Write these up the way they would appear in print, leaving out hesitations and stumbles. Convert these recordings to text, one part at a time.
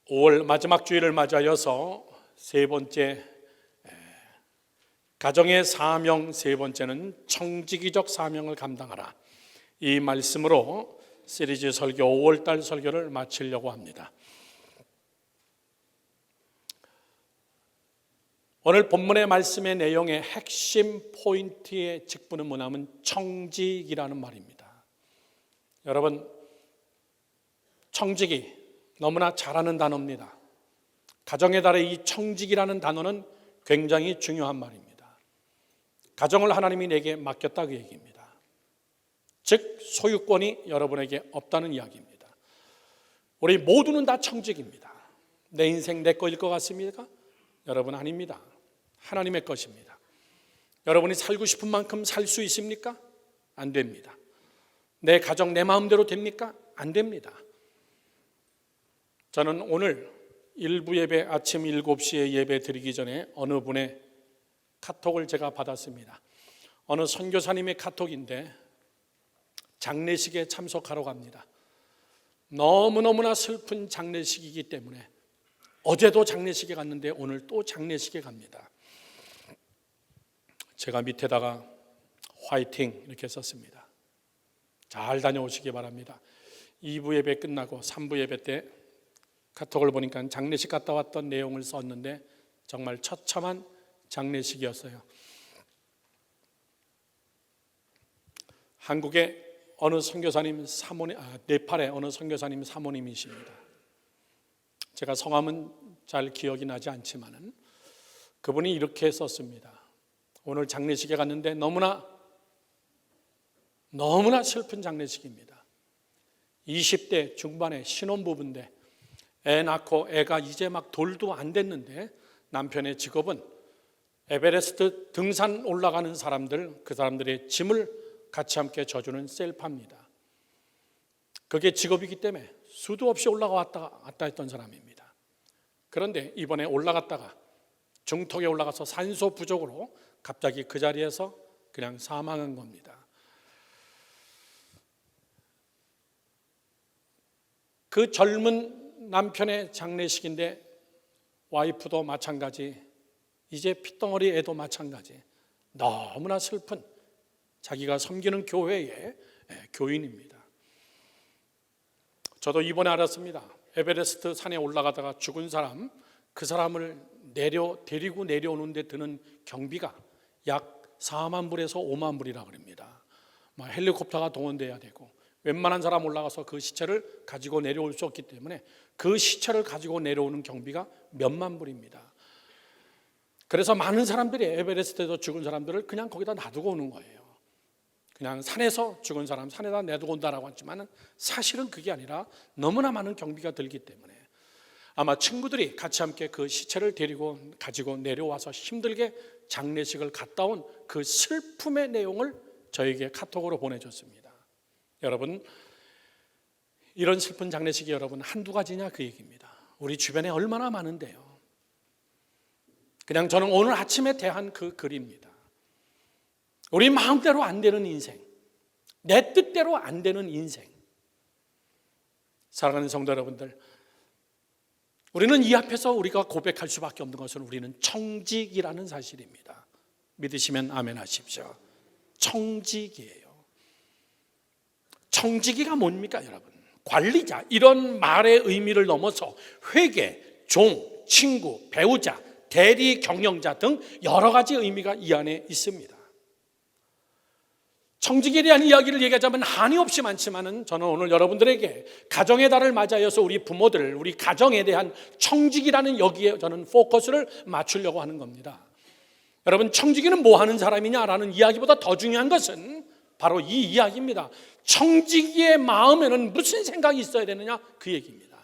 5월 마지막 주일을 맞이하여서 세 번째 가정의 사명, 세 번째는 청지기적 사명을 감당하라, 이 말씀으로 시리즈 설교 5월달 설교를 마치려고 합니다. 오늘 본문의 말씀의 내용의 핵심 포인트의 직분은 뭐냐면 청직이라는 말입니다. 여러분, 청직이 너무나 잘하는 단어입니다. 가정의 달의 이 청직이라는 단어는 굉장히 중요한 말입니다. 가정을 하나님이 내게 맡겼다, 그 얘기입니다. 즉 소유권이 여러분에게 없다는 이야기입니다. 우리 모두는 다 청직입니다. 내 인생 내 거일 것 같습니까? 여러분, 아닙니다. 하나님의 것입니다. 여러분이 살고 싶은 만큼 살 수 있습니까? 안 됩니다. 내 가정 내 마음대로 됩니까? 안 됩니다. 저는 오늘 일부 예배, 아침 7시에 예배 드리기 전에 어느 분의 카톡을 제가 받았습니다. 어느 선교사님의 카톡인데 장례식에 참석하러 갑니다. 너무너무나 슬픈 장례식이기 때문에 어제도 장례식에 갔는데 오늘 또 장례식에 갑니다. 제가 밑에다가 화이팅 이렇게 썼습니다. 잘 다녀오시기 바랍니다. 2부 예배 끝나고 3부 예배 때 카톡을 보니까 장례식 갔다 왔던 내용을 썼는데 정말 처참한 장례식이었어요. 한국의 어느 선교사님 사모님, 네팔의 어느 선교사님 사모님이십니다. 제가 성함은 잘 기억이 나지 않지만은 그분이 이렇게 썼습니다. 오늘 장례식에 갔는데 너무나 슬픈 장례식입니다. 20대 중반의 신혼부부인데 애 낳고 애가 이제 막 돌도 안 됐는데 남편의 직업은 에베레스트 등산 올라가는 사람들, 그 사람들의 짐을 같이 함께 져주는 셀파입니다. 그게 직업이기 때문에 수도 없이 올라갔다 갔다 했던 사람입니다. 그런데 이번에 올라갔다가 중턱에 올라가서 산소 부족으로 갑자기 그 자리에서 그냥 사망한 겁니다. 그 젊은 남편의 장례식인데 와이프도 마찬가지, 이제 핏덩어리 애도 마찬가지, 너무나 슬픈 자기가 섬기는 교회의 교인입니다. 저도 이번에 알았습니다. 에베레스트 산에 올라가다가 죽은 사람, 그 사람을 데리고 내려오는 데 드는 경비가 약 4만 불에서 5만 불이라고 합니다. 헬리콥터가 동원돼야 되고 웬만한 사람 올라가서 그 시체를 가지고 내려올 수 없기 때문에 그 시체를 가지고 내려오는 경비가 몇만 불입니다. 그래서 많은 사람들이 에베레스트에서 죽은 사람들을 그냥 거기다 놔두고 오는 거예요. 그냥 산에서 죽은 사람 산에다 내두고 온다라고 했지만 사실은 그게 아니라 너무나 많은 경비가 들기 때문에 아마 친구들이 같이 함께 그 시체를 가지고 내려와서 힘들게 장례식을 갔다 온 그 슬픔의 내용을 저에게 카톡으로 보내줬습니다. 여러분, 이런 슬픈 장례식이 여러분 한두 가지냐, 그 얘기입니다. 우리 주변에 얼마나 많은데요. 그냥 저는 오늘 아침에 대한 그 글입니다. 우리 마음대로 안 되는 인생, 내 뜻대로 안 되는 인생. 사랑하는 성도 여러분들, 우리는 이 앞에서 우리가 고백할 수밖에 없는 것은 우리는 청직이라는 사실입니다. 믿으시면 아멘 하십시오. 청직이에요. 청지기가 뭡니까 여러분? 관리자, 이런 말의 의미를 넘어서 회계, 종, 친구, 배우자, 대리, 경영자 등 여러 가지 의미가 이 안에 있습니다. 청지기에 대한 이야기를 얘기하자면 한이 없이 많지만은 저는 오늘 여러분들에게 가정의 달을 맞이하여서 우리 부모들, 우리 가정에 대한 청지기라는 여기에 저는 포커스를 맞추려고 하는 겁니다. 여러분, 청지기는 뭐 하는 사람이냐라는 이야기보다 더 중요한 것은 바로 이 이야기입니다. 청지기의 마음에는 무슨 생각이 있어야 되느냐, 그 얘기입니다.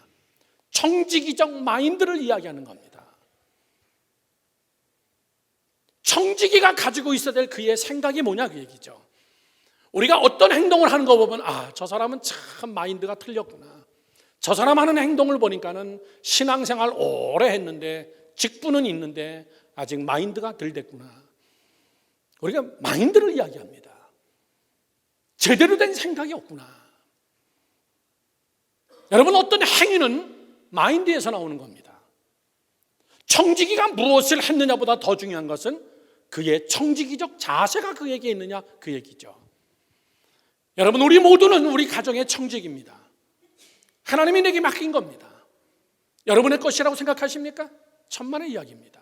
청지기적 마인드를 이야기하는 겁니다. 청지기가 가지고 있어야 될 그의 생각이 뭐냐, 그 얘기죠. 우리가 어떤 행동을 하는 거 보면 저 사람은 참 마인드가 틀렸구나. 저 사람 하는 행동을 보니까는 신앙생활 오래 했는데 직분은 있는데 아직 마인드가 덜 됐구나. 우리가 마인드를 이야기합니다. 제대로 된 생각이 없구나. 여러분, 어떤 행위는 마인드에서 나오는 겁니다. 청지기가 무엇을 했느냐보다 더 중요한 것은 그의 청지기적 자세가 그에게 있느냐, 그 얘기죠. 여러분, 우리 모두는 우리 가정의 청지기입니다. 하나님이 내게 맡긴 겁니다. 여러분의 것이라고 생각하십니까? 천만의 이야기입니다.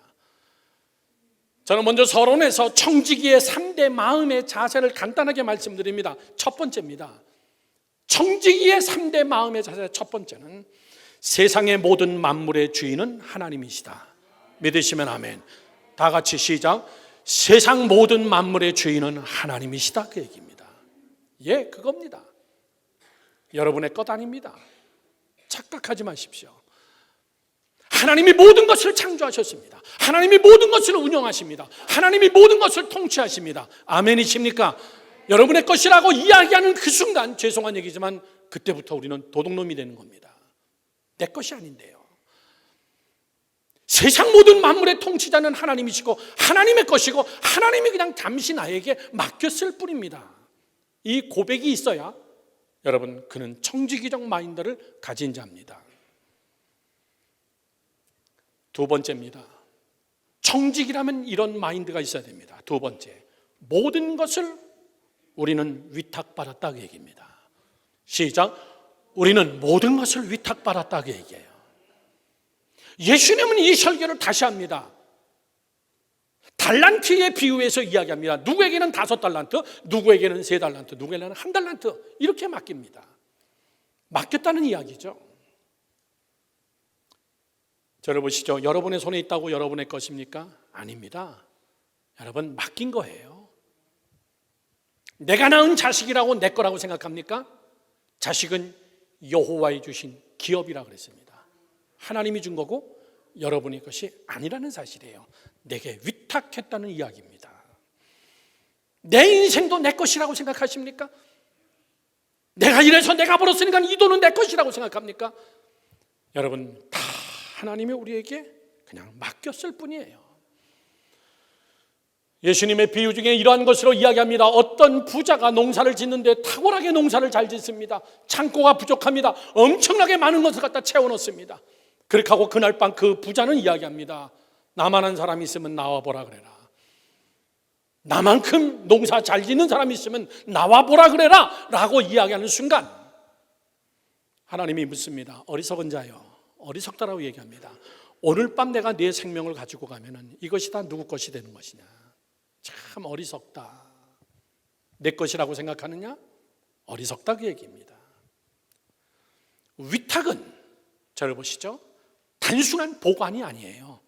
저는 먼저 서론에서 청지기의 3대 마음의 자세를 간단하게 말씀드립니다. 첫 번째입니다. 청지기의 3대 마음의 자세 첫 번째는 세상의 모든 만물의 주인은 하나님이시다. 믿으시면 아멘. 다 같이 시작. 세상 모든 만물의 주인은 하나님이시다, 그 얘기입니다. 예, 그겁니다. 여러분의 것 아닙니다. 착각하지 마십시오. 하나님이 모든 것을 창조하셨습니다. 하나님이 모든 것을 운영하십니다. 하나님이 모든 것을 통치하십니다. 아멘이십니까? 여러분의 것이라고 이야기하는 그 순간, 죄송한 얘기지만 그때부터 우리는 도둑놈이 되는 겁니다. 내 것이 아닌데요. 세상 모든 만물의 통치자는 하나님이시고 하나님의 것이고 하나님이 그냥 잠시 나에게 맡겼을 뿐입니다. 이 고백이 있어야 여러분, 그는 청지기적 마인드를 가진 자입니다. 두 번째입니다. 청지기라면 이런 마인드가 있어야 됩니다. 두 번째, 모든 것을 우리는 위탁받았다, 그 얘기입니다. 시작. 우리는 모든 것을 위탁받았다, 그 얘기예요. 예수님은 이 설교를 다시 합니다. 달란트의 비유에서 이야기합니다. 누구에게는 5달란트, 누구에게는 3달란트, 누구에게는 1달란트, 이렇게 맡깁니다. 맡겼다는 이야기죠. 저를 보시죠. 여러분의 손에 있다고 여러분의 것입니까? 아닙니다. 여러분, 맡긴 거예요. 내가 낳은 자식이라고 내 거라고 생각합니까? 자식은 여호와의 주신 기업이라고 그랬습니다. 하나님이 준 거고 여러분의 것이 아니라는 사실이에요. 내게 위탁했다는 이야기입니다. 내 인생도 내 것이라고 생각하십니까? 내가 이래서 내가 벌었으니까 이 돈은 내 것이라고 생각합니까? 여러분, 다 하나님이 우리에게 그냥 맡겼을 뿐이에요. 예수님의 비유 중에 이러한 것으로 이야기합니다. 어떤 부자가 농사를 짓는데 탁월하게 농사를 잘 짓습니다. 창고가 부족합니다. 엄청나게 많은 것을 갖다 채워넣습니다. 그렇게 하고 그날 밤 그 부자는 이야기합니다. 나만한 사람이 있으면 나와보라 그래라. 나만큼 농사 잘 짓는 사람이 있으면 나와보라 그래라 라고 이야기하는 순간 하나님이 묻습니다. 어리석은 자여, 어리석다라고 얘기합니다. 오늘 밤 내가 네 생명을 가지고 가면은 이것이 다 누구 것이 되는 것이냐. 참 어리석다. 내 것이라고 생각하느냐? 어리석다, 그 얘기입니다. 위탁은, 저를 보시죠, 단순한 보관이 아니에요.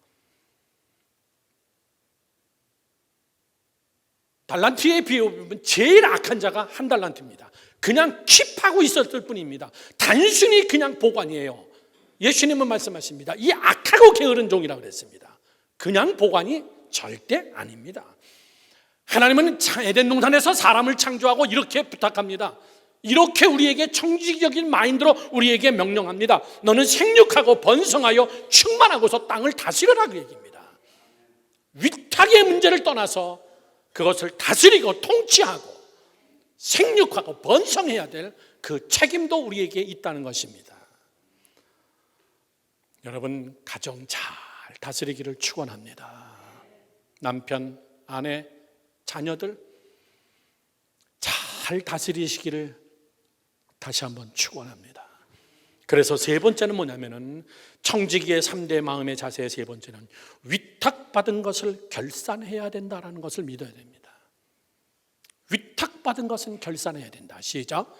달란트의 비유는 제일 악한 자가 1달란트입니다. 그냥 킵하고 있었을 뿐입니다. 단순히 그냥 보관이에요. 예수님은 말씀하십니다. 이 악하고 게으른 종이라고 그랬습니다. 그냥 보관이 절대 아닙니다. 하나님은 에덴 동산에서 사람을 창조하고 이렇게 부탁합니다. 이렇게 우리에게 청지기적인 마인드로 우리에게 명령합니다. 너는 생육하고 번성하여 충만하고서 땅을 다스려라, 그 얘기입니다. 위탁의 문제를 떠나서 그것을 다스리고 통치하고 생육하고 번성해야 될 그 책임도 우리에게 있다는 것입니다. 여러분, 가정 잘 다스리기를 축원합니다. 남편, 아내, 자녀들 잘 다스리시기를 다시 한번 축원합니다. 그래서 세 번째는 뭐냐면은 청지기의 3대 마음의 자세의 세 번째는 위탁받은 것을 결산해야 된다라는 것을 믿어야 됩니다. 위탁받은 것은 결산해야 된다. 시작.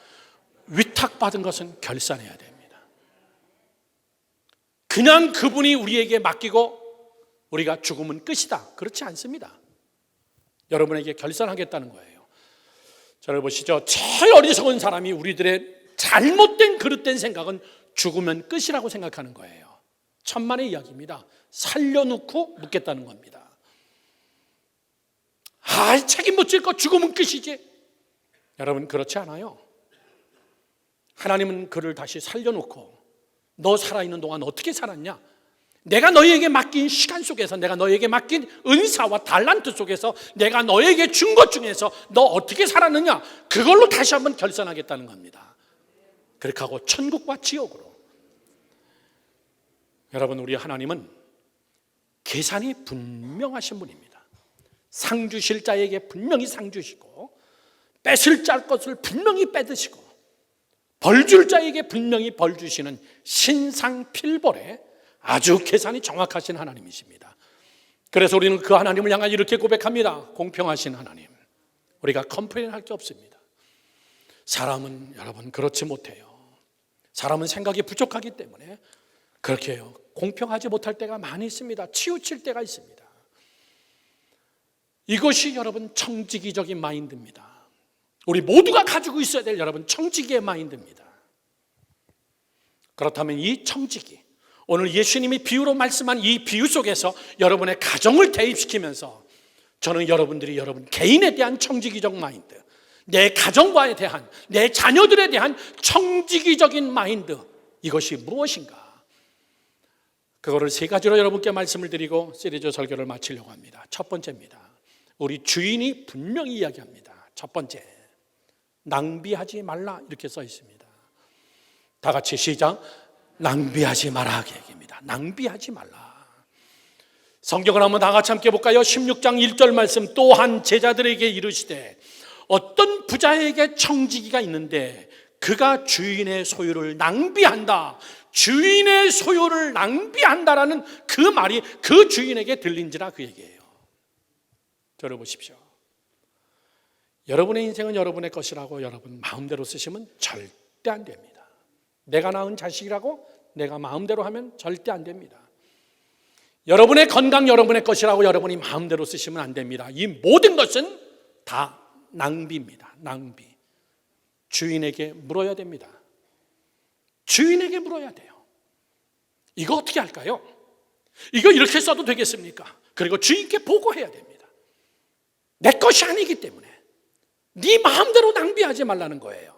위탁받은 것은 결산해야 됩니다. 그냥 그분이 우리에게 맡기고 우리가 죽으면 끝이다, 그렇지 않습니다. 여러분에게 결산하겠다는 거예요. 저를 보시죠. 제일 어리석은 사람이 우리들의 잘못된 그릇된 생각은 죽으면 끝이라고 생각하는 거예요. 천만의 이야기입니다. 살려놓고 묻겠다는 겁니다. 책임 못 질 거 죽으면 끝이지. 여러분, 그렇지 않아요. 하나님은 그를 다시 살려놓고 너 살아있는 동안 어떻게 살았냐? 내가 너에게 맡긴 시간 속에서, 내가 너에게 맡긴 은사와 달란트 속에서 내가 너에게 준 것 중에서 너 어떻게 살았느냐? 그걸로 다시 한번 결산하겠다는 겁니다. 그렇게 하고 천국과 지옥으로. 여러분, 우리 하나님은 계산이 분명하신 분입니다. 상 주실 자에게 분명히 상 주시고, 뺏을 자 것을 분명히 뺏으시고, 벌 줄 자에게 분명히 벌 주시는 신상필벌에 아주 계산이 정확하신 하나님이십니다. 그래서 우리는 그 하나님을 향하여 이렇게 고백합니다. 공평하신 하나님, 우리가 컴플레인할 게 없습니다. 사람은 여러분 그렇지 못해요. 사람은 생각이 부족하기 때문에 그렇게 해요. 공평하지 못할 때가 많이 있습니다. 치우칠 때가 있습니다. 이것이 여러분 청지기적인 마인드입니다. 우리 모두가 가지고 있어야 될 여러분 청지기의 마인드입니다. 그렇다면 이 청지기, 오늘 예수님이 비유로 말씀한 이 비유 속에서 여러분의 가정을 대입시키면서 저는 여러분들이 여러분 개인에 대한 청지기적 마인드, 내 가정과에 대한, 내 자녀들에 대한 청지기적인 마인드, 이것이 무엇인가? 그거를 세 가지로 여러분께 말씀을 드리고 시리즈 설교를 마치려고 합니다. 첫 번째입니다. 우리 주인이 분명히 이야기합니다. 첫 번째, 낭비하지 말라 이렇게 써 있습니다. 다 같이 시작. 낭비하지 마라 얘기입니다. 낭비하지 말라. 성경을 한번 다 같이 함께 볼까요? 16장 1절 말씀. 또한 제자들에게 이르시되 어떤 부자에게 청지기가 있는데 그가 주인의 소유를 낭비한다. 주인의 소유를 낭비한다라는 그 말이 그 주인에게 들린지라 그 얘기예요. 들어보십시오. 여러분의 인생은 여러분의 것이라고 여러분 마음대로 쓰시면 절대 안 됩니다. 내가 낳은 자식이라고 내가 마음대로 하면 절대 안 됩니다. 여러분의 건강 여러분의 것이라고 여러분이 마음대로 쓰시면 안 됩니다. 이 모든 것은 다 낭비입니다. 낭비. 주인에게 물어야 됩니다. 주인에게 물어야 돼요. 이거 어떻게 할까요? 이거 이렇게 써도 되겠습니까? 그리고 주인께 보고해야 됩니다. 내 것이 아니기 때문에 네 마음대로 낭비하지 말라는 거예요.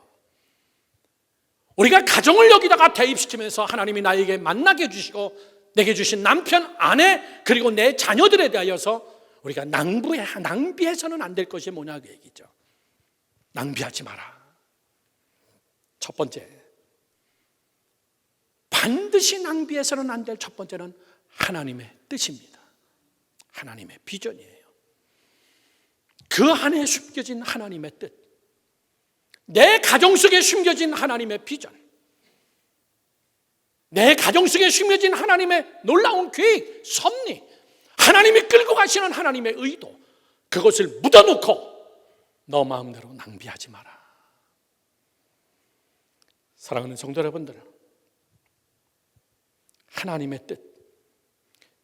우리가 가정을 여기다가 대입시키면서 하나님이 나에게 만나게 해주시고 내게 주신 남편, 아내, 그리고 내 자녀들에 대하여서 우리가 낭비해서는 안 될 것이 뭐냐 그 얘기죠. 낭비하지 마라. 첫 번째, 반드시 낭비해서는 안 될 첫 번째는 하나님의 뜻입니다. 하나님의 비전이에요. 그 안에 숨겨진 하나님의 뜻, 내 가정 속에 숨겨진 하나님의 비전, 내 가정 속에 숨겨진 하나님의 놀라운 계획, 섭리, 하나님이 끌고 가시는 하나님의 의도, 그것을 묻어놓고 너 마음대로 낭비하지 마라. 사랑하는 성도 여러분들, 하나님의 뜻,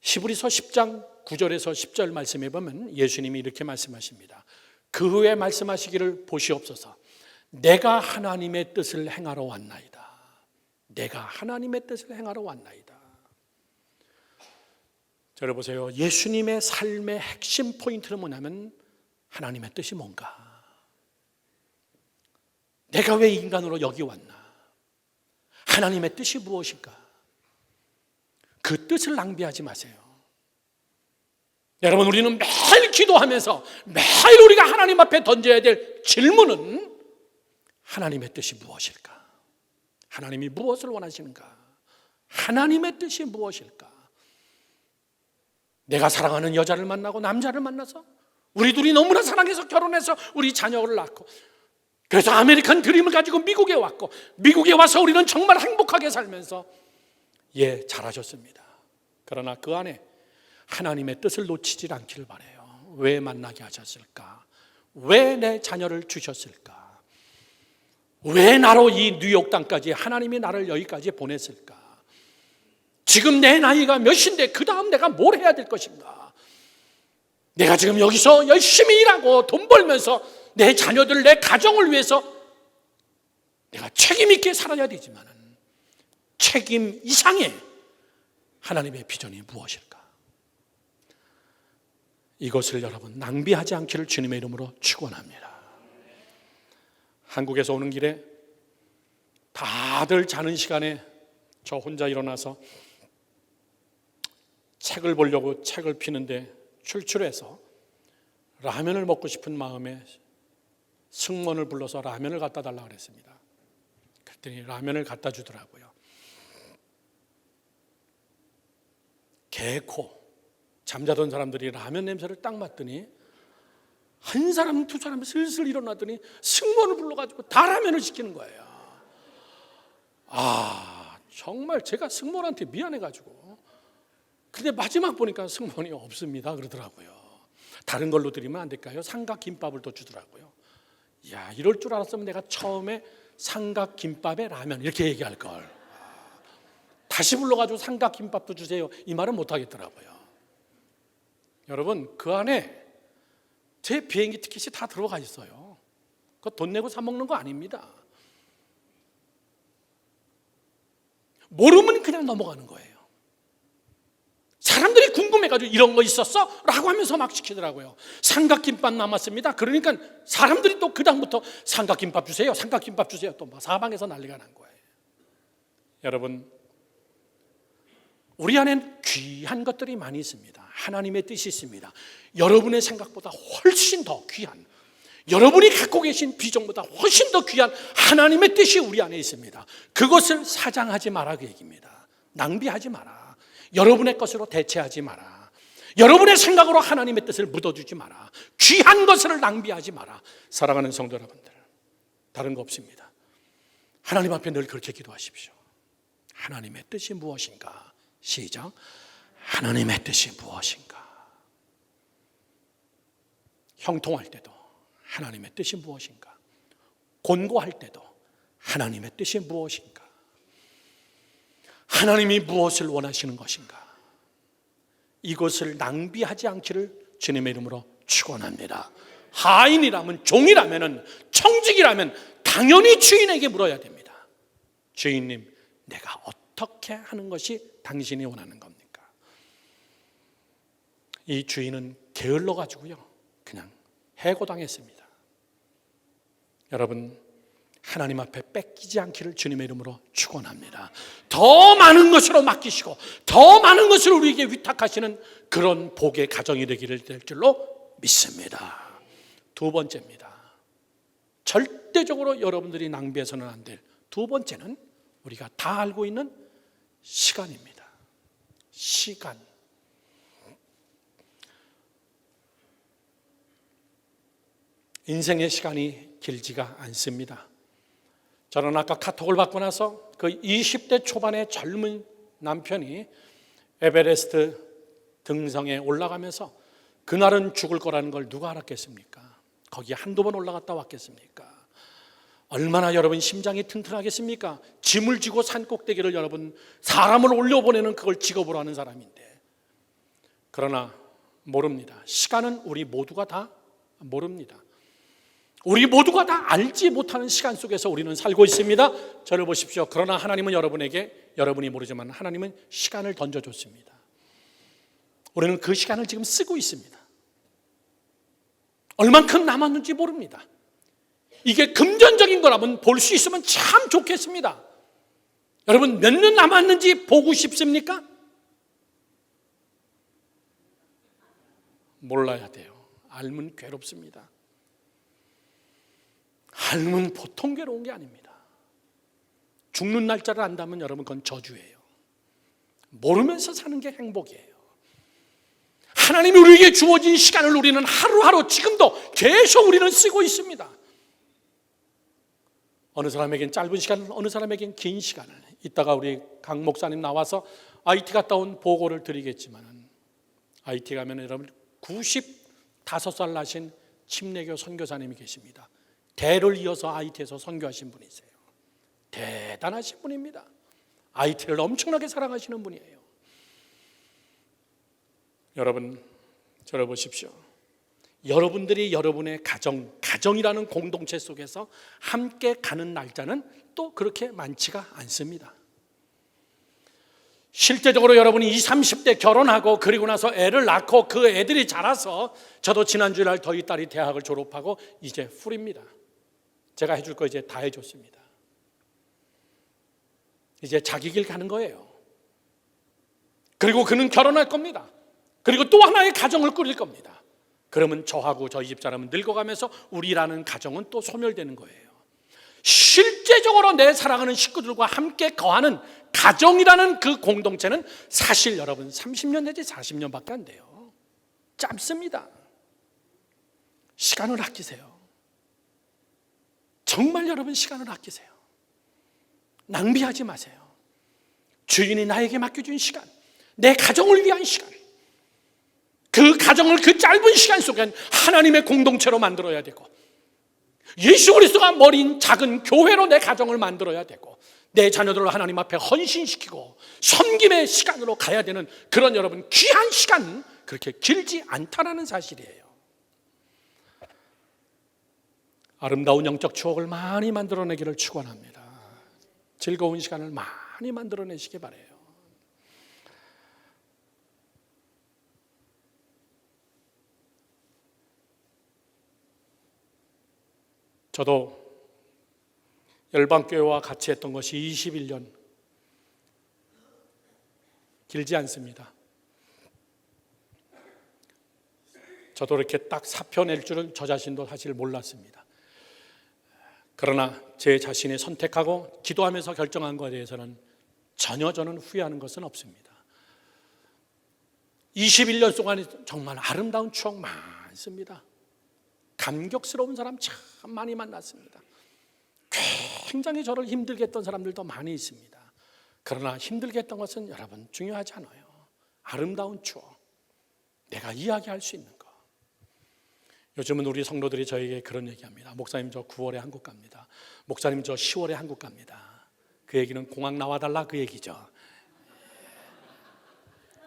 히브리서 10장 9절에서 10절 말씀해 보면 예수님이 이렇게 말씀하십니다. 그 후에 말씀하시기를 보시옵소서. 내가 하나님의 뜻을 행하러 왔나이다. 내가 하나님의 뜻을 행하러 왔나이다. 들어보세요. 예수님의 삶의 핵심 포인트는 뭐냐면 하나님의 뜻이 뭔가? 내가 왜 인간으로 여기 왔나? 하나님의 뜻이 무엇일까? 그 뜻을 낭비하지 마세요. 여러분, 우리는 매일 기도하면서 매일 우리가 하나님 앞에 던져야 될 질문은 하나님의 뜻이 무엇일까? 하나님이 무엇을 원하시는가? 하나님의 뜻이 무엇일까? 내가 사랑하는 여자를 만나고 남자를 만나서 우리 둘이 너무나 사랑해서 결혼해서 우리 자녀를 낳고 그래서 아메리칸 드림을 가지고 미국에 왔고 미국에 와서 우리는 정말 행복하게 살면서 잘하셨습니다. 그러나 그 안에 하나님의 뜻을 놓치지 않기를 바라요. 왜 만나게 하셨을까? 왜 내 자녀를 주셨을까? 왜 나로 이 뉴욕 땅까지 하나님이 나를 여기까지 보냈을까? 지금 내 나이가 몇인데 그 다음 내가 뭘 해야 될 것인가? 내가 지금 여기서 열심히 일하고 돈 벌면서 내 자녀들, 내 가정을 위해서 내가 책임 있게 살아야 되지만 책임 이상의 하나님의 비전이 무엇일까? 이것을 여러분 낭비하지 않기를 주님의 이름으로 축원합니다. 한국에서 오는 길에 다들 자는 시간에 저 혼자 일어나서 책을 보려고 책을 피는데 출출해서 라면을 먹고 싶은 마음에 승무원을 불러서 라면을 갖다 달라고 그랬습니다. 그랬더니 라면을 갖다 주더라고요. 개코 잠자던 사람들이 라면 냄새를 딱 맡더니 한 사람 두 사람이 슬슬 일어나더니 승무원을 불러가지고 다 라면을 시키는 거예요. 정말 제가 승무원한테 미안해가지고. 근데 마지막 보니까 승무원이 없습니다 그러더라고요. 다른 걸로 드리면 안 될까요? 삼각김밥을 더 주더라고요. 이럴 줄 알았으면 내가 처음에 삼각김밥에 라면 이렇게 얘기할 걸. 다시 불러가지고 삼각김밥도 주세요 이 말은 못 하겠더라고요. 여러분, 그 안에 제 비행기 티켓이 다 들어가 있어요. 그거 돈 내고 사 먹는 거 아닙니다. 모르면 그냥 넘어가는 거예요. 사람들이 궁금해가지고 이런 거 있었어? 라고 하면서 막 시키더라고요. 삼각김밥 남았습니다. 그러니까 사람들이 또 그 다음부터 삼각김밥 주세요, 삼각김밥 주세요. 또 막 사방에서 난리가 난 거예요. 여러분, 우리 안에는 귀한 것들이 많이 있습니다. 하나님의 뜻이 있습니다. 여러분의 생각보다 훨씬 더 귀한, 여러분이 갖고 계신 비전보다 훨씬 더 귀한 하나님의 뜻이 우리 안에 있습니다. 그것을 사장하지 마라 그 얘기입니다. 낭비하지 마라. 여러분의 것으로 대체하지 마라. 여러분의 생각으로 하나님의 뜻을 묻어주지 마라. 귀한 것을 낭비하지 마라. 사랑하는 성도 여러분들, 다른 거 없습니다. 하나님 앞에 늘 그렇게 기도하십시오. 하나님의 뜻이 무엇인가? 시작. 하나님의 뜻이 무엇인가? 형통할 때도 하나님의 뜻이 무엇인가? 곤고할 때도 하나님의 뜻이 무엇인가? 하나님이 무엇을 원하시는 것인가? 이것을 낭비하지 않기를 주님의 이름으로 축원합니다. 하인이라면, 종이라면, 청직이라면 당연히 주인에게 물어야 됩니다. 주인님, 내가 어떻게 하는 것이 당신이 원하는 겁니까? 이 주인은 게을러 가지고요 그냥 해고당했습니다. 여러분, 하나님 앞에 뺏기지 않기를 주님의 이름으로 축원합니다. 더 많은 것으로 맡기시고 더 많은 것을 우리에게 위탁하시는 그런 복의 가정이 되기를 될 줄로 믿습니다. 두 번째입니다. 절대적으로 여러분들이 낭비해서는 안 될 두 번째는 우리가 다 알고 있는 시간입니다. 시간. 인생의 시간이 길지가 않습니다. 저는 아까 카톡을 받고 나서 그 20대 초반의 젊은 남편이 에베레스트 등성에 올라가면서 그날은 죽을 거라는 걸 누가 알았겠습니까? 거기에 한두 번 올라갔다 왔겠습니까? 얼마나 여러분 심장이 튼튼하겠습니까? 짐을 지고 산 꼭대기를 여러분 사람을 올려보내는 그걸 직업으로 하는 사람인데, 그러나 모릅니다. 시간은 우리 모두가 다 모릅니다. 우리 모두가 다 알지 못하는 시간 속에서 우리는 살고 있습니다. 저를 보십시오. 그러나 하나님은 여러분에게, 여러분이 모르지만 하나님은 시간을 던져줬습니다. 우리는 그 시간을 지금 쓰고 있습니다. 얼만큼 남았는지 모릅니다. 이게 금전적인 거라면 볼 수 있으면 참 좋겠습니다. 여러분, 몇 년 남았는지 보고 싶습니까? 몰라야 돼요. 알면 괴롭습니다. 알면 보통 괴로운 게 아닙니다. 죽는 날짜를 안다면 여러분 그건 저주예요. 모르면서 사는 게 행복이에요. 하나님이 우리에게 주어진 시간을 우리는 하루하루 지금도 계속 우리는 쓰고 있습니다. 어느 사람에겐 짧은 시간을, 어느 사람에겐 긴 시간을. 이따가 우리 강 목사님 나와서 IT 갔다 온 보고를 드리겠지만, IT 가면 여러분 95살 나신 침례교 선교사님이 계십니다. 대를 이어서 IT에서 선교하신 분이세요. 대단하신 분입니다. IT를 엄청나게 사랑하시는 분이에요. 여러분, 저를 보십시오. 여러분들이 여러분의 가정이라는 공동체 속에서 함께 가는 날짜는 또 그렇게 많지가 않습니다. 실제적으로 여러분이 20, 30대 결혼하고 그리고 나서 애를 낳고 그 애들이 자라서, 저도 지난주에 날 저희 딸이 대학을 졸업하고 이제 풀입니다. 제가 해줄 거 이제 다 해줬습니다. 이제 자기 길 가는 거예요. 그리고 그는 결혼할 겁니다. 그리고 또 하나의 가정을 꾸릴 겁니다. 그러면 저하고 저희 집사람은 늙어가면서 우리라는 가정은 또 소멸되는 거예요. 실제적으로 내 사랑하는 식구들과 함께 거하는 가정이라는 그 공동체는 사실 여러분 30년 내지 40년밖에 안 돼요. 짧습니다. 시간을 아끼세요. 정말 여러분 시간을 아끼세요. 낭비하지 마세요. 주인이 나에게 맡겨준 시간, 내 가정을 위한 시간, 그 가정을 그 짧은 시간 속엔 하나님의 공동체로 만들어야 되고, 예수 그리스도가 머리인 작은 교회로 내 가정을 만들어야 되고, 내 자녀들을 하나님 앞에 헌신시키고 섬김의 시간으로 가야 되는 그런 여러분 귀한 시간, 그렇게 길지 않다라는 사실이에요. 아름다운 영적 추억을 많이 만들어내기를 축원합니다. 즐거운 시간을 많이 만들어내시기 바라요. 저도 열방교회와 같이 했던 것이 21년, 길지 않습니다. 저도 이렇게 딱 사표 낼 줄은 저 자신도 사실 몰랐습니다. 그러나 제 자신이 선택하고 기도하면서 결정한 것에 대해서는 전혀 저는 후회하는 것은 없습니다. 21년 동안 정말 아름다운 추억 많습니다. 감격스러운 사람 참 많이 만났습니다. 굉장히 저를 힘들게 했던 사람들도 많이 있습니다. 그러나 힘들게 했던 것은 여러분 중요하지 않아요. 아름다운 추억, 내가 이야기할 수 있는 것. 요즘은 우리 성도들이 저에게 그런 얘기합니다. 목사님 저 9월에 한국 갑니다. 목사님 저 10월에 한국 갑니다. 그 얘기는 공항 나와달라 그 얘기죠.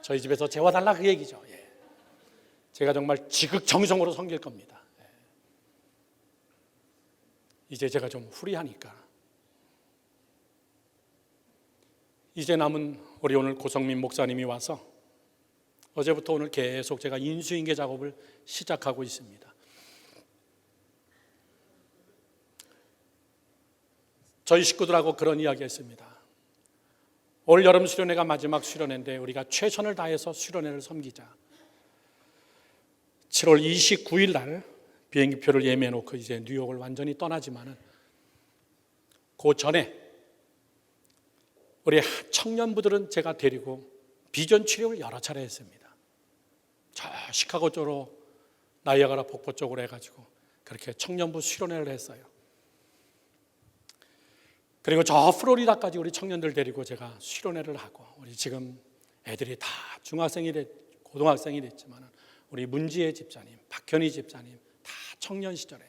저희 집에서 재워달라 그 얘기죠. 제가 정말 지극정성으로 섬길 겁니다. 이제 제가 좀 후리하니까 이제 남은 우리 오늘 고성민 목사님이 와서 어제부터 오늘 계속 제가 인수인계 작업을 시작하고 있습니다. 저희 식구들하고 그런 이야기 했습니다. 올 여름 수련회가 마지막 수련회인데 우리가 최선을 다해서 수련회를 섬기자. 7월 29일 날 비행기표를 예매해 놓고 이제 뉴욕을 완전히 떠나지만은 그 전에 우리 청년부들은 제가 데리고 비전 치료를 여러 차례 했습니다. 저 시카고 쪽으로 나이아가라 폭포 쪽으로 해가지고 그렇게 청년부 수련회를 했어요. 그리고 저 플로리다까지 우리 청년들 데리고 제가 수련회를 하고, 우리 지금 애들이 다 중학생이 고등학생이 됐지만 우리 문지혜 집사님, 박현희 집사님 다 청년 시절에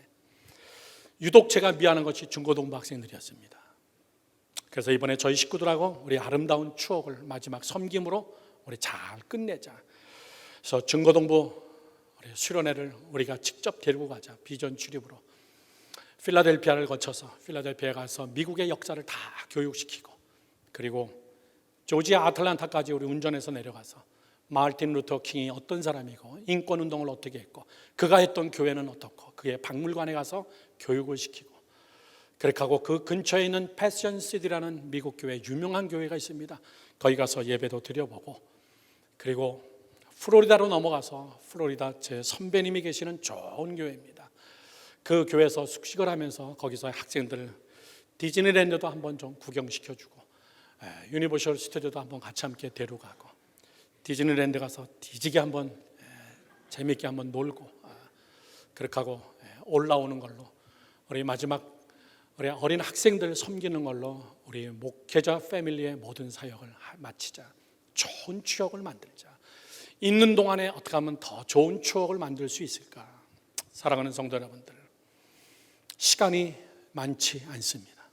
유독 제가 미안한 것이 중고등부 학생들이었습니다. 그래서 이번에 저희 식구들하고 우리 아름다운 추억을 마지막 섬김으로 우리 잘 끝내자. 그래서 중고등부 우리 수련회를 우리가 직접 데리고 가자. 비전 출입으로 필라델피아를 거쳐서 필라델피아에 가서 미국의 역사를 다 교육시키고, 그리고 조지아 아틀란타까지 우리 운전해서 내려가서 마르틴 루터 킹이 어떤 사람이고 인권운동을 어떻게 했고 그가 했던 교회는 어떻고 그의 박물관에 가서 교육을 시키고, 그렇게 하고 그 근처에 있는 패션 시티라는 미국 교회, 유명한 교회가 있습니다. 거기 가서 예배도 드려보고, 그리고 플로리다로 넘어가서 플로리다 제 선배님이 계시는 좋은 교회입니다. 그 교회에서 숙식을 하면서 거기서 학생들 디즈니랜드도 한번 좀 구경시켜주고, 유니버셜 스튜디오도 한번 같이 함께 데려가고, 디즈니랜드 가서 뒤지게 한번 재미있게 한번 놀고, 그렇게 하고 올라오는 걸로 우리 마지막 우리 어린 학생들 섬기는 걸로 우리 목회자 패밀리의 모든 사역을 마치자. 좋은 추억을 만들자. 있는 동안에 어떻게 하면 더 좋은 추억을 만들 수 있을까? 사랑하는 성도 여러분들, 시간이 많지 않습니다.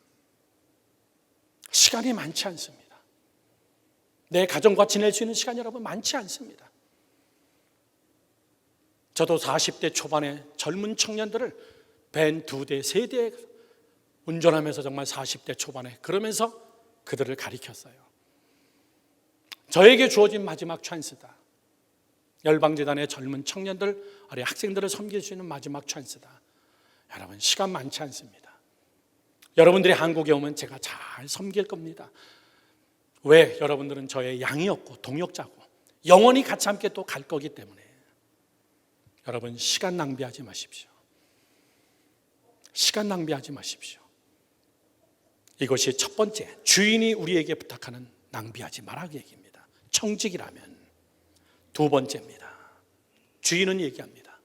시간이 많지 않습니다. 내 가정과 지낼 수 있는 시간이 여러분 많지 않습니다. 저도 40대 초반에 젊은 청년들을 밴 2대, 3대 운전하면서 정말 40대 초반에 그러면서 그들을 가리켰어요. 저에게 주어진 마지막 찬스다. 열방재단의 젊은 청년들, 아니 학생들을 섬길 수 있는 마지막 찬스다. 여러분 시간 많지 않습니다. 여러분들이 한국에 오면 제가 잘 섬길 겁니다. 왜? 여러분들은 저의 양이었고 동역자고 영원히 같이 함께 또 갈 거기 때문에. 여러분 시간 낭비하지 마십시오. 시간 낭비하지 마십시오. 이것이 첫 번째, 주인이 우리에게 부탁하는 낭비하지 마라 그 얘기입니다. 청직이라면. 두 번째입니다. 주인은 얘기합니다.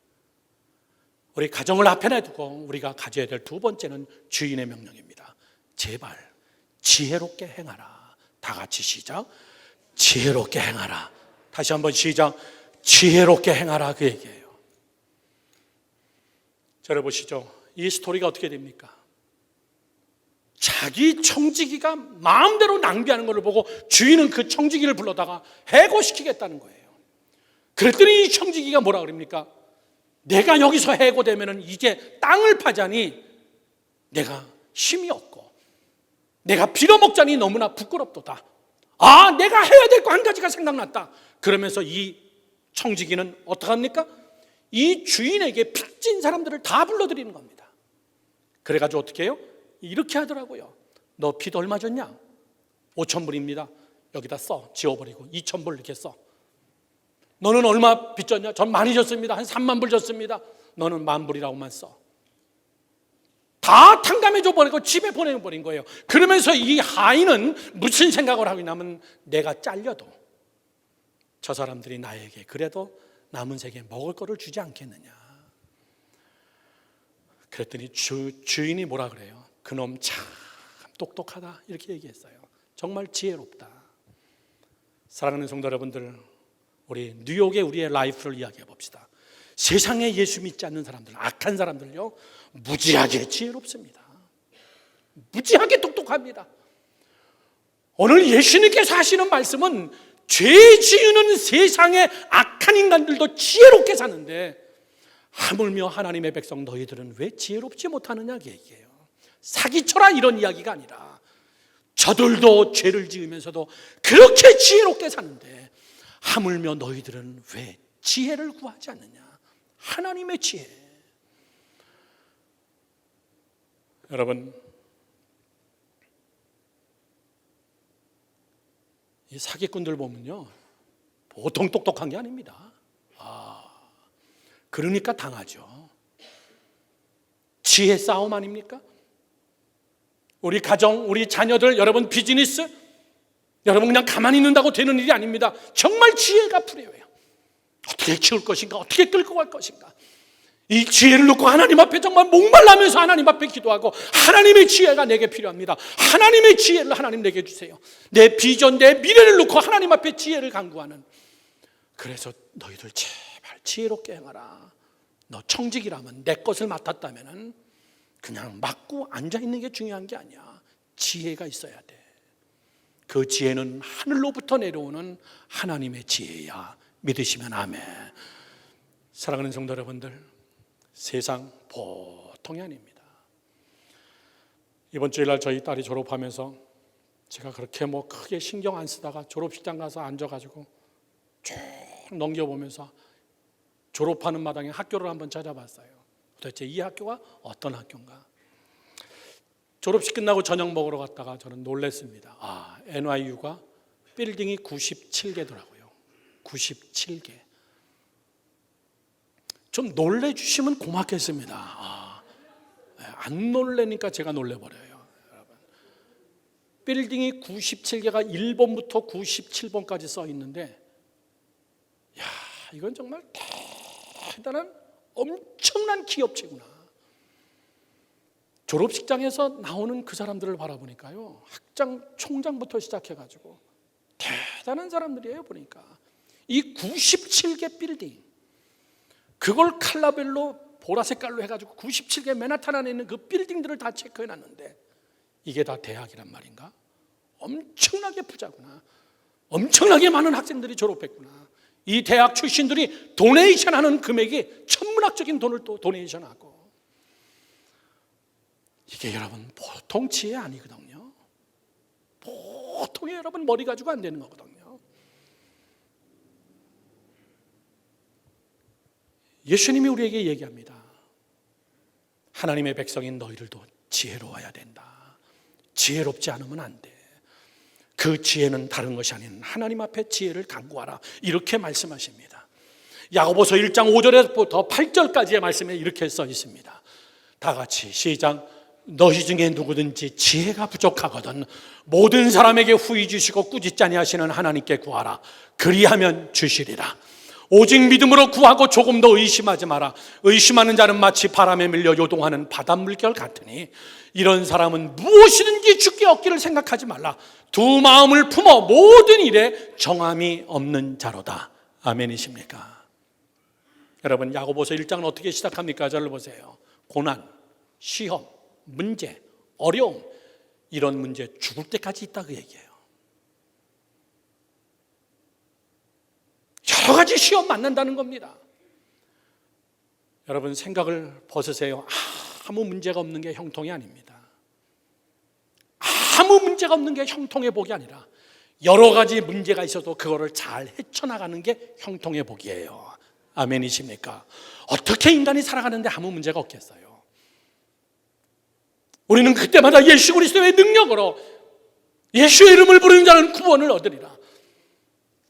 우리 가정을 앞에 놔두고 우리가 가져야 될 두 번째는 주인의 명령입니다. 제발 지혜롭게 행하라. 다 같이 시작. 지혜롭게 행하라. 다시 한번 시작. 지혜롭게 행하라 그 얘기예요. 들어보시죠. 이 스토리가 어떻게 됩니까? 자기 청지기가 마음대로 낭비하는 것을 보고 주인은 그 청지기를 불러다가 해고시키겠다는 거예요. 그랬더니 이 청지기가 뭐라 그럽니까? 내가 여기서 해고되면 이제 땅을 파자니 내가 힘이 없고 내가 빌어먹자니 너무나 부끄럽도다. 아, 내가 해야 될 거 한 가지가 생각났다. 그러면서 이 청지기는 어떡합니까? 이 주인에게 빚진 사람들을 다 불러들이는 겁니다. 그래가지고 어떻게 해요? 이렇게 하더라고요. 너 빚 얼마 졌냐? 5,000불입니다. 여기다 써. 지워버리고 2,000불 이렇게 써. 너는 얼마 빚 졌냐? 전 많이 졌습니다. 한 3만 불 졌습니다. 너는 10,000불이라고만 써. 다 탕감해줘 버리고 집에 보내버린 거예요. 그러면서 이 하인은 무슨 생각을 하고 있냐면 내가 잘려도 저 사람들이 나에게 그래도 남은 세계 먹을 거를 주지 않겠느냐. 그랬더니 주인이 뭐라 그래요? 그놈 참 똑똑하다 이렇게 얘기했어요. 정말 지혜롭다. 사랑하는 성도 여러분들, 우리 뉴욕의 우리의 라이프를 이야기해 봅시다. 세상에 예수 믿지 않는 사람들, 악한 사람들요, 무지하게 지혜롭습니다. 무지하게 똑똑합니다. 오늘 예수님께서 하시는 말씀은 죄 지으는 세상의 악한 인간들도 지혜롭게 사는데 하물며 하나님의 백성 너희들은 왜 지혜롭지 못하느냐 얘기해요. 사기쳐라 이런 이야기가 아니라 저들도 죄를 지으면서도 그렇게 지혜롭게 사는데 하물며 너희들은 왜 지혜를 구하지 않느냐. 하나님의 지혜. 여러분, 이 사기꾼들 보면요 보통 똑똑한 게 아닙니다. 그러니까 당하죠. 지혜 싸움 아닙니까? 우리 가정, 우리 자녀들, 여러분 비즈니스, 여러분 그냥 가만히 있는다고 되는 일이 아닙니다. 정말 지혜가 필요해요. 어떻게 키울 것인가, 어떻게 끌고 갈 것인가. 이 지혜를 놓고 하나님 앞에 정말 목말라면서 하나님 앞에 기도하고 하나님의 지혜가 내게 필요합니다. 하나님의 지혜를 하나님 내게 주세요. 내 비전, 내 미래를 놓고 하나님 앞에 지혜를 간구하는. 그래서 너희들 제발 지혜롭게 행하라. 너 청직이라면, 내 것을 맡았다면 그냥 맡고 앉아있는 게 중요한 게 아니야. 지혜가 있어야 돼. 그 지혜는 하늘로부터 내려오는 하나님의 지혜야. 믿으시면 아멘. 사랑하는 성도 여러분들, 세상 보통이 아닙니다. 이번 주일날 저희 딸이 졸업하면서 제가 그렇게 크게 신경 안 쓰다가 졸업식장 가서 앉아가지고 쭉 넘겨보면서 졸업하는 마당에 학교를 한번 찾아봤어요. 도대체 이 학교가 어떤 학교인가. 졸업식 끝나고 저녁 먹으러 갔다가 저는 놀랐습니다. NYU가 빌딩이 97개더라고요. 97개. 좀 놀래주시면 고맙겠습니다. 안 놀래니까 제가 놀래버려요. 여러분. 빌딩이 97개가 1번부터 97번까지 써 있는데, 이건 정말 대단한 엄청난 기업체구나. 졸업식장에서 나오는 그 사람들을 바라보니까요, 학장 총장부터 시작해가지고 대단한 사람들이에요. 보니까 이 97개 빌딩, 그걸 칼라벨로 보라색깔로 해가지고 97개 맨하탄 안에 있는 그 빌딩들을 다 체크해놨는데 이게 다 대학이란 말인가? 엄청나게 부자구나. 엄청나게 많은 학생들이 졸업했구나. 이 대학 출신들이 도네이션하는 금액이 천문학적인 돈을 또 도네이션하고. 이게 여러분 보통 지혜 아니거든요. 보통의 여러분 머리 가지고 안 되는 거거든요. 예수님이 우리에게 얘기합니다. 하나님의 백성인 너희들도 지혜로워야 된다. 지혜롭지 않으면 안 돼. 그 지혜는 다른 것이 아닌 하나님 앞에 지혜를 간구하라. 이렇게 말씀하십니다. 야고보서 1장 5절에서부터 8절까지의 말씀에 이렇게 써 있습니다. 다 같이 시작. 너희 중에 누구든지 지혜가 부족하거든 모든 사람에게 후히 주시고 꾸짖지 아니하시는 하나님께 구하라. 그리하면 주시리라. 오직 믿음으로 구하고 조금 더 의심하지 마라. 의심하는 자는 마치 바람에 밀려 요동하는 바닷물결 같으니 이런 사람은 무엇이든지 주께 얻기를 생각하지 말라. 두 마음을 품어 모든 일에 정함이 없는 자로다. 아멘이십니까? 여러분, 야고보서 1장은 어떻게 시작합니까? 저를 보세요. 고난, 시험, 문제, 어려움, 이런 문제 죽을 때까지 있다 그 얘기예요. 여러 가지 시험 만난다는 겁니다. 여러분, 생각을 벗으세요. 아무 문제가 없는 게 형통이 아닙니다. 아무 문제가 없는 게 형통의 복이 아니라 여러 가지 문제가 있어도 그거를 잘 헤쳐나가는 게 형통의 복이에요. 아멘이십니까? 어떻게 인간이 살아가는데 아무 문제가 없겠어요? 우리는 그때마다 예수 그리스도의 능력으로 예수의 이름을 부르는 자는 구원을 얻으리라.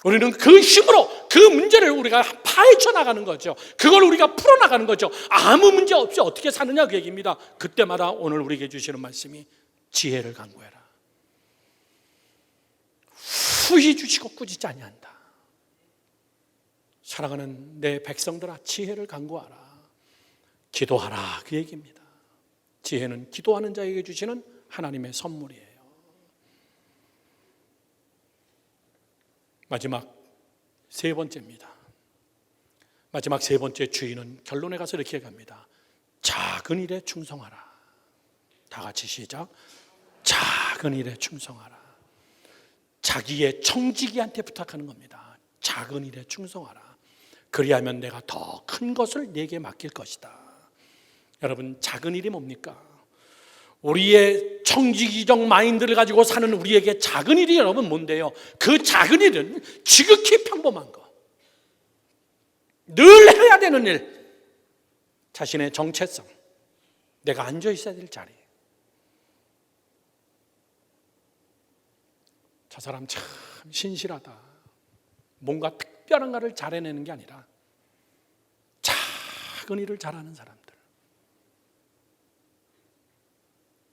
우리는 그 힘으로 그 문제를 우리가 파헤쳐 나가는 거죠. 그걸 우리가 풀어나가는 거죠. 아무 문제 없이 어떻게 사느냐 그 얘기입니다. 그때마다 오늘 우리에게 주시는 말씀이 지혜를 간구해라. 후히 주시고 꾸짖지 아니한다. 사랑하는 내 백성들아, 지혜를 간구하라. 기도하라 그 얘기입니다. 지혜는 기도하는 자에게 주시는 하나님의 선물이에요. 마지막 세 번째입니다. 마지막 세 번째 주의는 결론에 가서 이렇게 갑니다. 작은 일에 충성하라. 다 같이 시작. 작은 일에 충성하라. 자기의 청지기한테 부탁하는 겁니다. 작은 일에 충성하라. 그리하면 내가 더 큰 것을 내게 맡길 것이다. 여러분, 작은 일이 뭡니까? 우리의 청지기적 마인드를 가지고 사는 우리에게 작은 일이 여러분 뭔데요? 그 작은 일은 지극히 평범한 거, 늘 해야 되는 일, 자신의 정체성, 내가 앉아 있어야 될 자리. 저 사람 참 신실하다. 뭔가 특별한 것을 잘해내는 게 아니라 작은 일을 잘하는 사람들.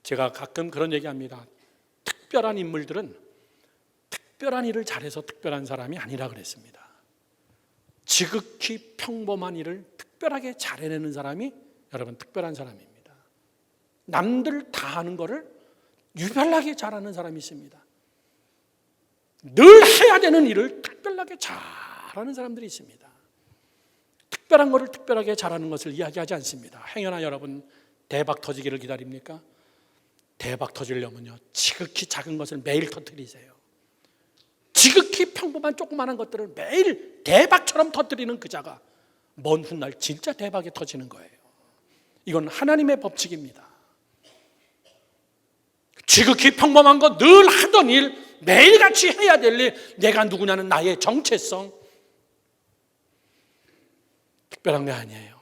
제가 가끔 그런 얘기합니다. 특별한 인물들은 특별한 일을 잘해서 특별한 사람이 아니라 그랬습니다. 지극히 평범한 일을 특별하게 잘해내는 사람이 여러분 특별한 사람입니다. 남들 다 하는 거를 유별나게 잘하는 사람이 있습니다. 늘 해야 되는 일을 특별하게 잘하는 사람들이 있습니다. 특별한 것을 특별하게 잘하는 것을 이야기하지 않습니다. 행여나 여러분 대박 터지기를 기다립니까? 대박 터지려면요, 지극히 작은 것을 매일 터뜨리세요. 지극히 평범한 조그마한 것들을 매일 대박처럼 터뜨리는 그 자가 먼 훗날 진짜 대박이 터지는 거예요. 이건 하나님의 법칙입니다. 지극히 평범한 거, 늘 하던 일, 매일같이 해야 될 일, 내가 누구냐는 나의 정체성, 특별한 게 아니에요.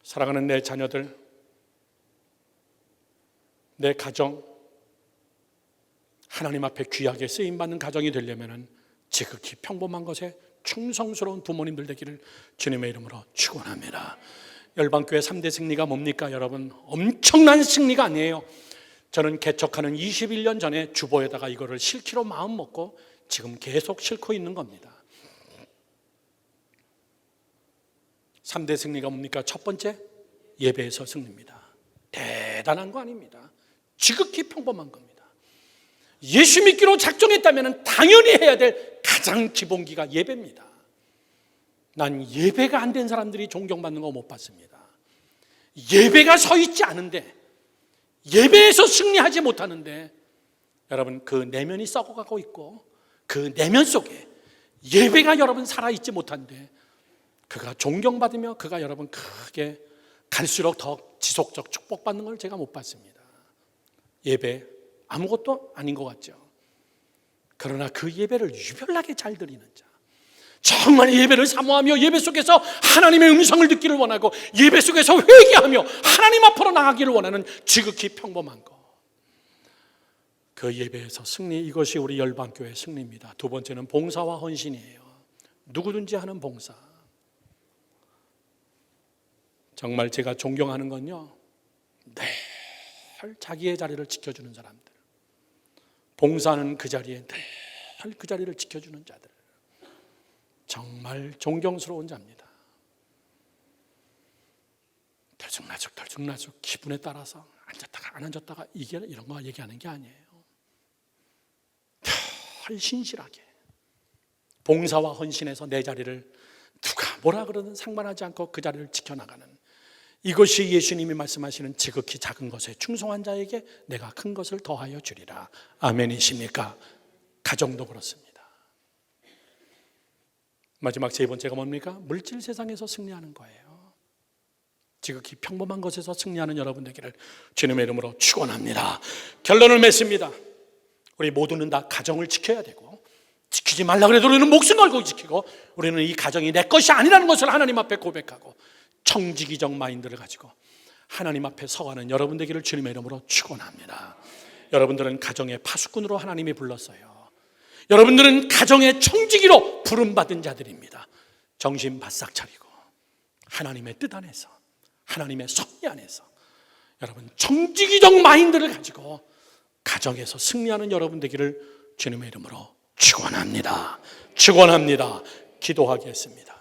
사랑하는 내 자녀들, 내 가정, 하나님 앞에 귀하게 쓰임받는 가정이 되려면 지극히 평범한 것에 충성스러운 부모님들 되기를 주님의 이름으로 축원합니다. 열방교회 3대 승리가 뭡니까 여러분? 엄청난 승리가 아니에요. 저는 개척하는 21년 전에 주보에다가 이거를 실기로 마음 먹고 지금 계속 싣고 있는 겁니다. 3대 승리가 뭡니까? 첫 번째, 예배에서 승리입니다. 대단한 거 아닙니다. 지극히 평범한 겁니다. 예수 믿기로 작정했다면 당연히 해야 될 가장 기본기가 예배입니다. 난 예배가 안 된 사람들이 존경받는 거 못 봤습니다. 예배가 서 있지 않은데, 예배에서 승리하지 못하는데, 여러분 그 내면이 썩어가고 있고 그 내면 속에 예배가 여러분 살아있지 못한데 그가 존경받으며 그가 여러분 크게 갈수록 더 지속적 축복받는 걸 제가 못 봤습니다. 예배 아무것도 아닌 것 같죠. 그러나 그 예배를 유별나게 잘 드리는 자, 정말 예배를 사모하며 예배 속에서 하나님의 음성을 듣기를 원하고 예배 속에서 회개하며 하나님 앞으로 나가기를 원하는 지극히 평범한 것, 그 예배에서 승리, 이것이 우리 열방교회의 승리입니다. 두 번째는 봉사와 헌신이에요. 누구든지 하는 봉사. 정말 제가 존경하는 건요, 늘 자기의 자리를 지켜주는 사람들, 봉사하는 그 자리에 늘 그 자리를 지켜주는 자들, 정말 존경스러운 자입니다. 들쭉날쭉 기분에 따라서 앉았다가 안 앉았다가 이런 거 얘기하는 게 아니에요. 늘 신실하게 봉사와 헌신해서 내 자리를 누가 뭐라 그러든 상관하지 않고 그 자리를 지켜나가는, 이것이 예수님이 말씀하시는 지극히 작은 것에 충성한 자에게 내가 큰 것을 더하여 주리라. 아멘이십니까? 가정도 그렇습니다. 마지막 세 번째가 뭡니까? 물질 세상에서 승리하는 거예요. 지극히 평범한 것에서 승리하는 여러분 되기를 주님의 이름으로 축원합니다. 결론을 맺습니다. 우리 모두는 다 가정을 지켜야 되고, 지키지 말라 그래도 우리는 목숨 걸고 지키고, 우리는 이 가정이 내 것이 아니라는 것을 하나님 앞에 고백하고 청지기적 마인드를 가지고 하나님 앞에 서가는 여러분 되기를 주님의 이름으로 축원합니다. 여러분들은 가정의 파수꾼으로 하나님이 불렀어요. 여러분들은 가정의 청지기로 부름받은 자들입니다. 정신 바싹 차리고 하나님의 뜻 안에서, 하나님의 섭리 안에서 여러분 청지기적 마인드를 가지고 가정에서 승리하는 여러분 되기를 주님의 이름으로 축원합니다. 축원합니다. 기도하겠습니다.